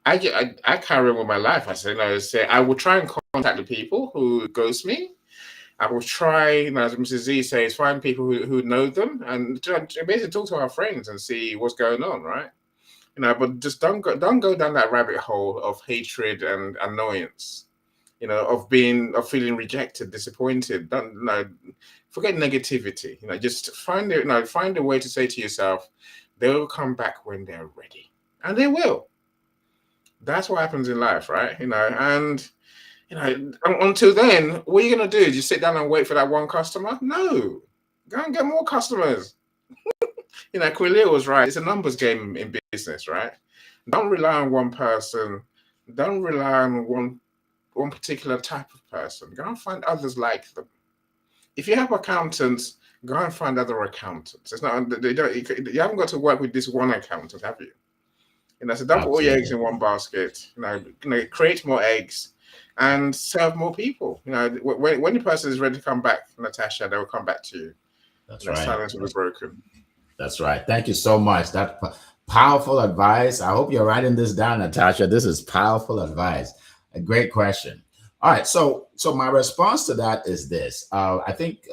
I carry on with my life. I say I will try and contact the people who ghost me. I will try, as Mrs. Z says, find people who know them and basically talk to our friends and see what's going on, right? But just don't go down that rabbit hole of hatred and annoyance, of feeling rejected, disappointed. Forget negativity. Just find a way to say to yourself, they will come back when they're ready, and they will. That's what happens in life, right? And until then, what are you gonna do? Just sit down and wait for that one customer? No, go and get more customers. Quillia was right. It's a numbers game in business, right? Don't rely on one person. Don't rely on one particular type of person. Go and find others like them. If you have accountants, go and find other accountants. It's not you haven't got to work with this one accountant, have you? So don't put all your eggs in one basket. Create more eggs and serve more people. When the person is ready to come back, Natasha, they will come back to you. That's right. Silence will be broken. That's right. Thank you so much. That powerful advice. I hope you're writing this down, Natasha. This is powerful advice. A great question. All right. So my response to that is this. I think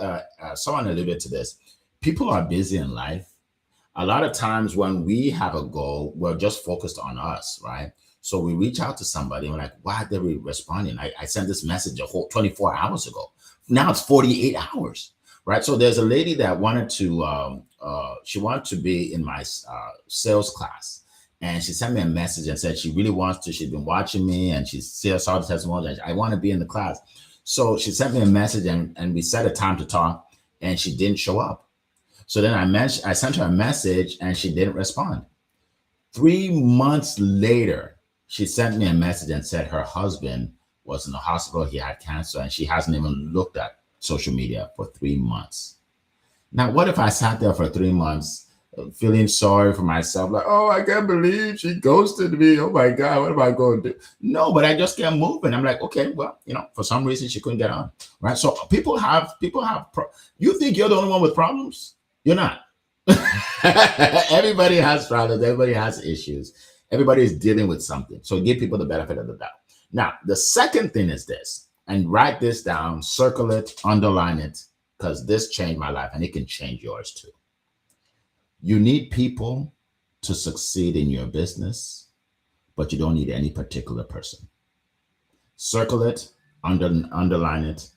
someone alluded to this. People are busy in life. A lot of times when we have a goal, we're just focused on us, right? So we reach out to somebody and we're like, why are they responding? I sent this message a whole 24 hours ago. Now it's 48 hours, right? So there's a lady that wanted to, she wanted to be in my sales class. And she sent me a message and said she really wants to. She's been watching me and she saw the testimony that I want to be in the class. So she sent me a message and we set a time to talk and she didn't show up. So then I sent her a message and she didn't respond. 3 months later, she sent me a message and said her husband was in the hospital. He had cancer and she hasn't even looked at social media for 3 months. Now, what if I sat there for 3 months feeling sorry for myself? Like, oh, I can't believe she ghosted me. Oh my God, what am I going to do? No, but I just kept moving. I'm like, okay, well, for some reason she couldn't get on, right? So people have, you think you're the only one with problems? You're not. Everybody has problems. Everybody has issues. Everybody is dealing with something. So give people the benefit of the doubt. Now, the second thing is this, and write this down, circle it, underline it, because this changed my life and it can change yours too. You need people to succeed in your business, but you don't need any particular person. Circle it, underline it.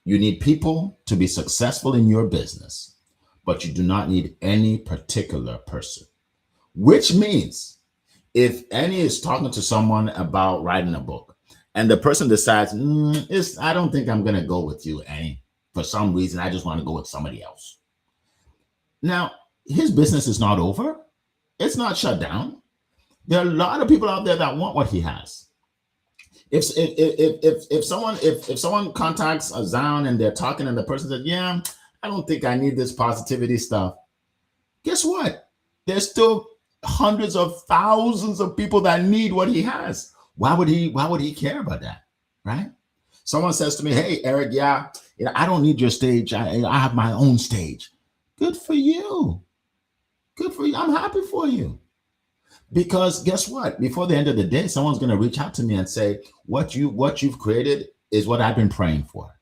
You need people to be successful in your business, but you do not need any particular person. Which means if Annie is talking to someone about writing a book and the person decides, I don't think I'm going to go with you, Annie. For some reason, I just want to go with somebody else. Now, his business is not over. It's not shut down. There are a lot of people out there that want what he has. If someone contacts a Zion and they're talking and the person said, "Yeah, I don't think I need this positivity stuff," guess what? There's still hundreds of thousands of people that need what he has. Why would he care about that? Right? Someone says to me, "Hey, Eric, yeah, I don't need your stage. I have my own stage." Good for you. Good for you. I'm happy for you. Because guess what? Before the end of the day, someone's going to reach out to me and say, what you've created is what I've been praying for.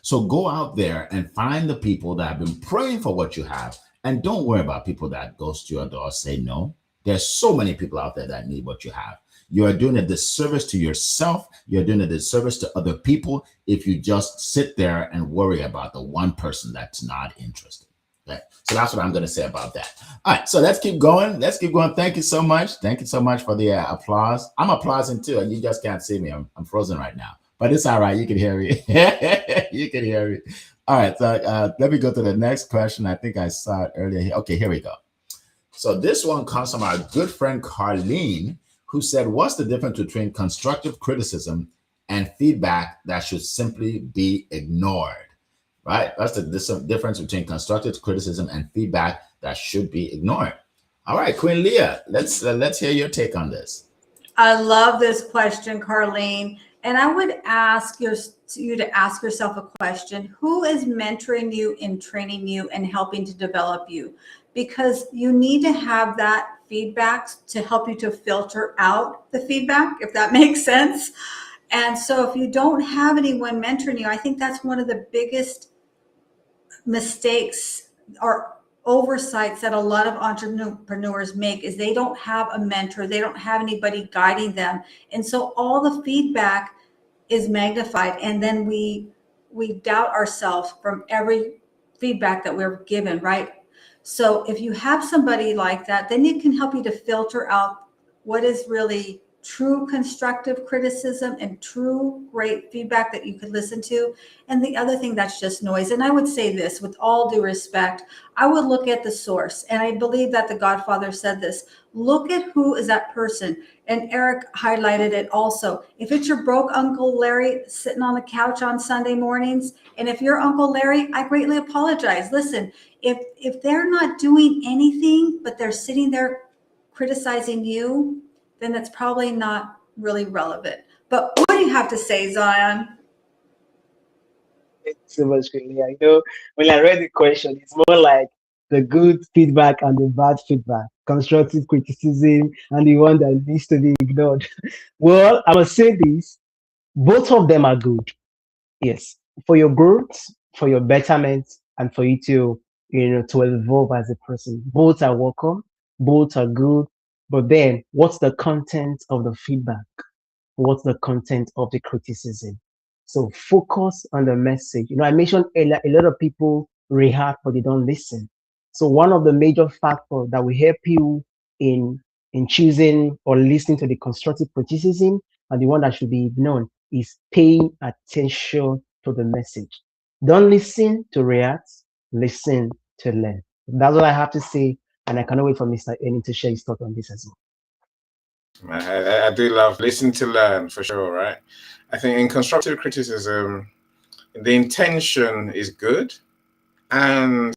So go out there and find the people that have been praying for what you have. And don't worry about people that ghost your door, say no. There's so many people out there that need what you have. You are doing a disservice to yourself. You're doing a disservice to other people if you just sit there and worry about the one person that's not interested. Okay? So that's what I'm going to say about that. All right, so let's keep going. Let's keep going. Thank you so much. Thank you so much for the applause. I'm applauding too, and you just can't see me. I'm frozen right now. But it's all right. You can hear me. You can hear me. All right. So let me go to the next question. I think I saw it earlier. Okay, here we go. So this one comes from our good friend Carlene, who said, "What's the difference between constructive criticism and feedback that should simply be ignored?" Right? That's the difference between constructive criticism and feedback that should be ignored. All right, Queen Leah, let's hear your take on this. I love this question, Carlene. And I would ask you to ask yourself a question. Who is mentoring you and training you and helping to develop you? Because you need to have that feedback to help you to filter out the feedback, if that makes sense. And so if you don't have anyone mentoring you, I think that's one of the biggest mistakes or oversights that a lot of entrepreneurs make is they don't have a mentor. They don't have anybody guiding them. And so all the feedback is magnified. And then we doubt ourselves from every feedback that we're given, right? So if you have somebody like that, then it can help you to filter out what is really true constructive criticism and true great feedback that you could listen to, and the other thing that's just noise. And I would say this with all due respect, I would look at the source, and I believe that the Godfather said this: look at who is that person. And Eric highlighted it also. If it's your broke Uncle Larry sitting on the couch on Sunday mornings, and if you're Uncle Larry, I greatly apologize. Listen, if they're not doing anything but they're sitting there criticizing you, then that's probably not really relevant. But what do you have to say, Zion? Thank you so much, Kelly. I know when I read the question, it's more like the good feedback and the bad feedback, constructive criticism, and the one that needs to be ignored. Well, I must say this: both of them are good. Yes, for your growth, for your betterment, and for you to to evolve as a person. Both are welcome. Both are good. But then, what's the content of the feedback? What's the content of the criticism? So focus on the message. I mentioned earlier, a lot of people react, but they don't listen. So one of the major factors that will help you in choosing or listening to the constructive criticism and the one that should be ignored is paying attention to the message. Don't listen to react, listen to learn. That's what I have to say, and I cannot wait for Mr. Enin to share his thought on this as well. I do love listen to learn for sure, right? I think in constructive criticism, the intention is good, and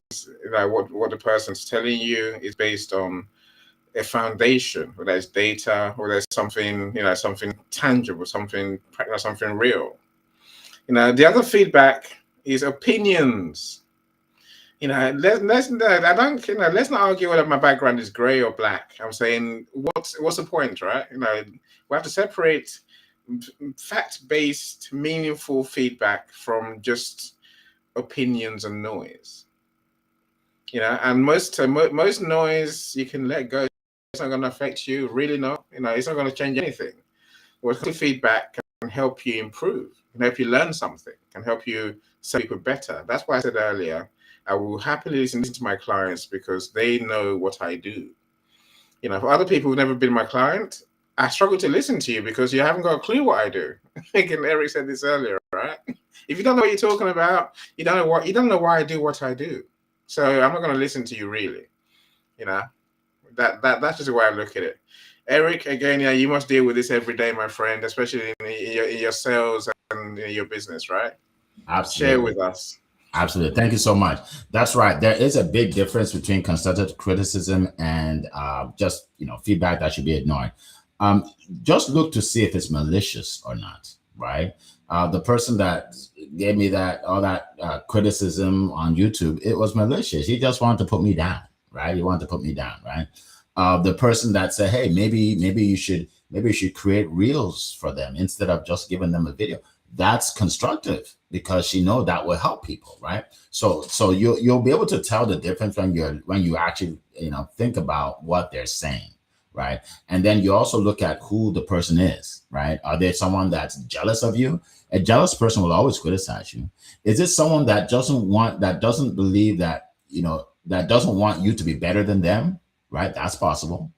what the person's telling you is based on a foundation, whether it's data, or there's something something tangible, something real. The other feedback is opinions. Let's let's not argue whether my background is gray or black. I'm saying what's the point, right? We have to separate fact-based, meaningful feedback from just opinions and noise. And most noise you can let go. It's not going to affect you, really not. It's not going to change anything. Well, feedback can help you improve, can help you learn something, can help you serve people better. That's why I said earlier, I will happily listen to my clients because they know what I do. For other people who've never been my client, I struggle to listen to you because you haven't got a clue what I do. I think Eric said this earlier, right? If you don't know what you're talking about, you don't know why I do what I do. So I'm not going to listen to you really. That's just the way I look at it. Eric, again, yeah, you must deal with this every day, my friend, especially in your sales and in your business, right? Share Absolutely. with us. Absolutely. Thank you so much. That's right. There is a big difference between constructive criticism and just feedback that should be ignored. Um, just look to see if it's malicious or not. Right. The person that gave me that all that criticism on YouTube, it was malicious. He just wanted to put me down. Right. He wanted to put me down. Right. The person that said, "Hey, maybe you should create reels for them instead of just giving them a video." That's constructive because she know that will help people, right? So you'll be able to tell the difference when you actually think about what they're saying, right? And then you also look at who the person is, right? Are they someone that's jealous of you? A jealous person will always criticize you. Is it someone that doesn't believe that doesn't want you to be better than them, right? That's possible.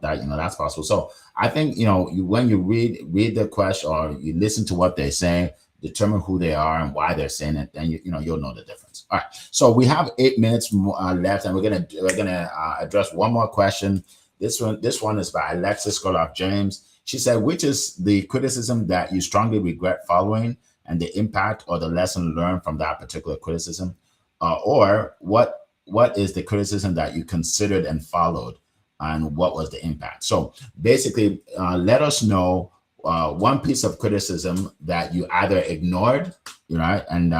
That's possible. So I think when you read the question or you listen to what they're saying, determine who they are and why they're saying it, then you'll know the difference. All right. So we have 8 minutes left, and we're gonna address one more question. This one is by Alexis Goloff James. She said, "Which is the criticism that you strongly regret following, and the impact or the lesson learned from that particular criticism, or what is the criticism that you considered and followed?" And what was the impact? So basically, let us know one piece of criticism that you either ignored, and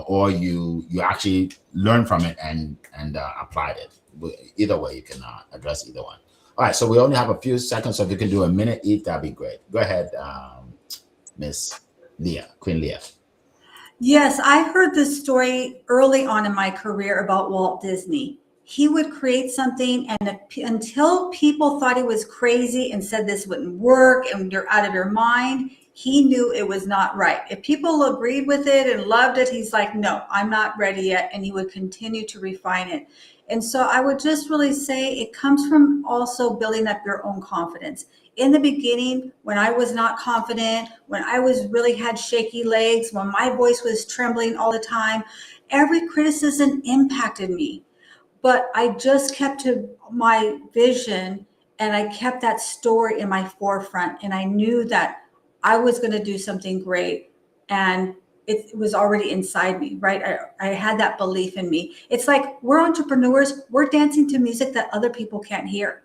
or you actually learned from it and applied it. Either way, you can address either one. All right. So we only have a few seconds, so if you can do a minute each, that'd be great. Go ahead, Miss Leah, Queen Leah. Yes, I heard this story early on in my career about Walt Disney. He would create something, and until people thought he was crazy and said this wouldn't work and you're out of your mind, he knew it was not right. If people agreed with it and loved it, he's like, no, I'm not ready yet. And he would continue to refine it. And so I would just really say it comes from also building up your own confidence. In the beginning, when I was not confident, when I was really had shaky legs, when my voice was trembling all the time, every criticism impacted me. But I just kept to my vision, and I kept that story in my forefront. And I knew that I was going to do something great. And it was already inside me, right? I had that belief in me. It's like we're entrepreneurs, we're dancing to music that other people can't hear.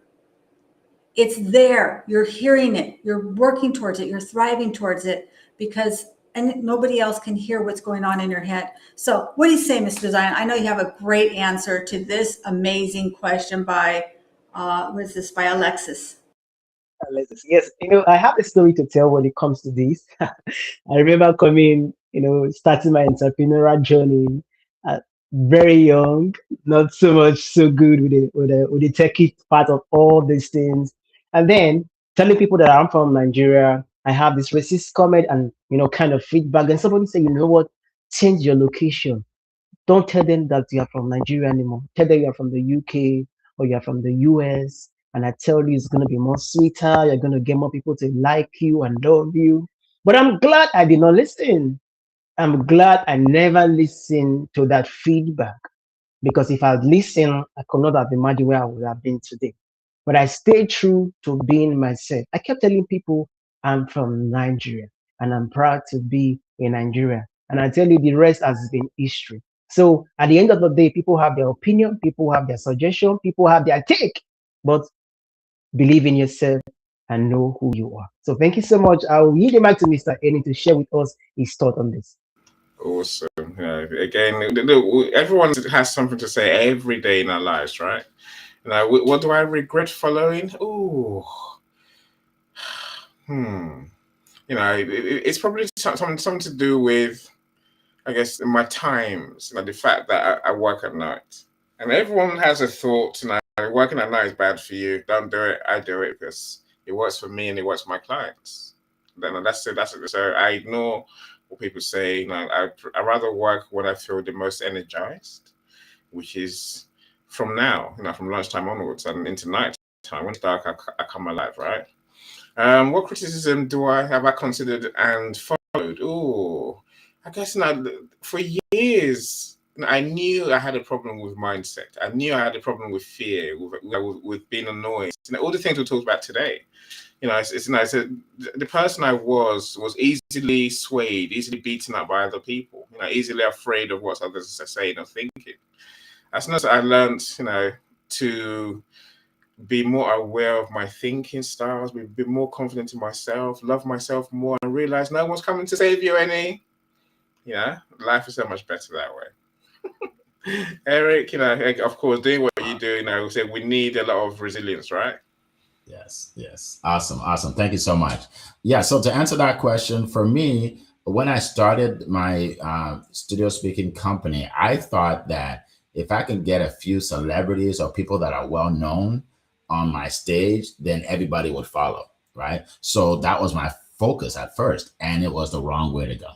It's there, you're hearing it, you're working towards it, you're thriving towards it, because and nobody else can hear what's going on in your head. So what do you say, Mr. Zion? I know you have a great answer to this amazing question by what is this, by Alexis. Alexis. Yes, I have a story to tell when it comes to this. I remember coming, starting my entrepreneurial journey very young, not so much so good with the techie part of all these things, and then telling people that I'm from Nigeria. I have this racist comment and kind of feedback, and somebody say, you know what, change your location. Don't tell them that you are from Nigeria anymore. Tell them you are from the UK or you are from the US. And I tell you, it's going to be more sweeter. You're going to get more people to like you and love you. But I'm glad I did not listen. I'm glad I never listened to that feedback. Because if I'd listened, I could not have imagined where I would have been today. But I stayed true to being myself. I kept telling people I'm from Nigeria and I'm proud to be in Nigeria. And I tell you, the rest has been history. So at the end of the day, people have their opinion, people have their suggestion, people have their take. But believe in yourself and know who you are. So thank you so much. I'll yield the mic to Mr. Eni to share with us his thought on this. Awesome. Again, look, everyone has something to say every day in our lives, right? What do I regret following? Oh, it's probably something to do with, I guess, my times, the fact that I work at night. And everyone has a thought tonight, working at night is bad for you. Don't do it. I do it because it works for me and it works for my clients. Then that's it. So I ignore what people say. I rather work when I feel the most energized, which is from now, from lunchtime onwards and into night time. When it's dark, I come alive, right? What criticism have I considered and followed? Oh, I guess for years, I knew I had a problem with mindset. I knew I had a problem with fear, with being annoyed. All the things we talked about today. The person I was easily swayed, easily beaten up by other people. Easily afraid of what others are saying or thinking. As soon as I learned, to be more aware of my thinking styles, be more confident in myself, love myself more, and realize no one's coming to save you any. Life is so much better that way. Eric, of course, doing what you do, we say we need a lot of resilience, right? Yes. Awesome. Thank you so much. Yeah. So to answer that question, for me, when I started my studio speaking company, I thought that if I can get a few celebrities or people that are well known on my stage, then everybody would follow, right? So that was my focus at first, and it was the wrong way to go.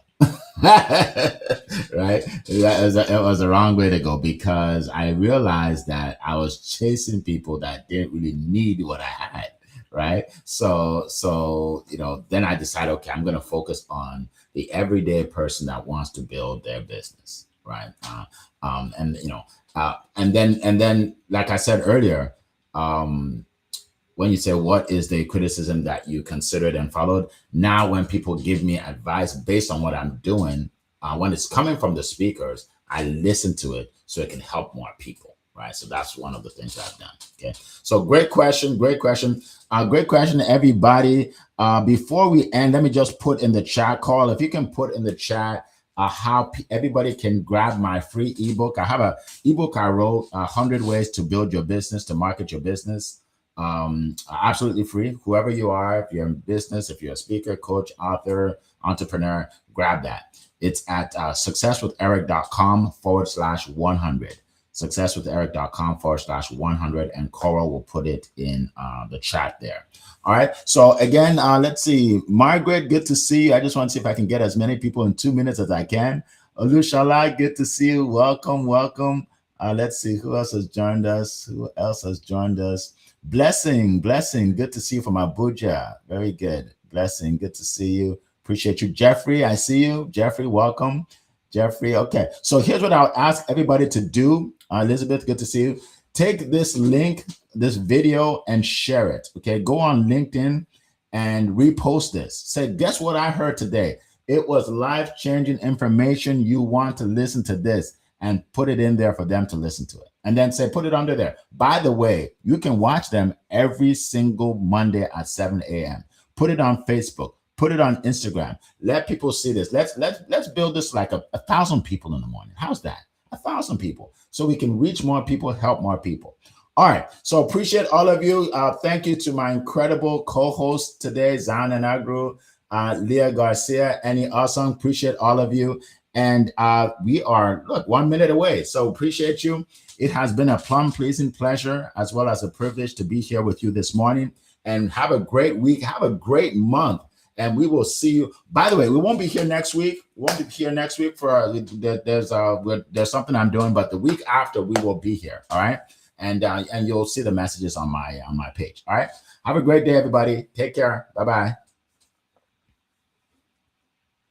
Right? It was the wrong way to go, because I realized that I was chasing people that didn't really need what I had. Right. So, then I decided, okay, I'm going to focus on the everyday person that wants to build their business. Right. And then, like I said earlier, when you say what is the criticism that you considered and followed, now when people give me advice based on what I'm doing, when it's coming from the speakers, I listen to it so it can help more people, right? So that's one of the things I've done. Okay. So great question, everybody. Before we end, let me just put in the chat, Carl, if you can put in the chat how everybody can grab my free ebook. I have an ebook I wrote, 100 Ways to Build Your Business, to Market Your Business. Absolutely free. Whoever you are, if you're in business, if you're a speaker, coach, author, entrepreneur, grab that. It's at successwitheric.com/100. Successwitheric.com/100, and Coral will put it in the chat there. All right. So again, let's see. Margaret, good to see you. I just want to see if I can get as many people in 2 minutes as I can. Olushala, good to see you. Welcome. Let's see who else has joined us. Blessing. Good to see you from Abuja. Very good. Blessing. Good to see you. Appreciate you. Jeffrey, I see you. Jeffrey, welcome. Jeffrey. Okay. So here's what I'll ask everybody to do. Elizabeth, good to see you. Take this link, this video, and share it. Okay. Go on LinkedIn and repost this. Say, guess what I heard today? It was life-changing information. You want to listen to this, and put it in there for them to listen to it. And then say, put it under there. By the way, you can watch them every single Monday at 7 a.m. Put it on Facebook. Put it on Instagram. Let people see this. Let's build this like a 1,000 people in the morning. How's that? 1,000 people. So we can reach more people, help more people. All right. So appreciate all of you. Thank you to my incredible co-hosts today, Zan and Agru, Leah Garcia, Annie Awesome. Appreciate all of you. And we are, 1 minute away. So appreciate you. It has been a plum-pleasing pleasure, as well as a privilege to be here with you this morning. And have a great week. Have a great month. And we will see you. By the way, we won't be here next week. For there's something I'm doing, but the week after we will be here. All right. And you'll see the messages on my page. All right. Have a great day, everybody. Take care. Bye-bye.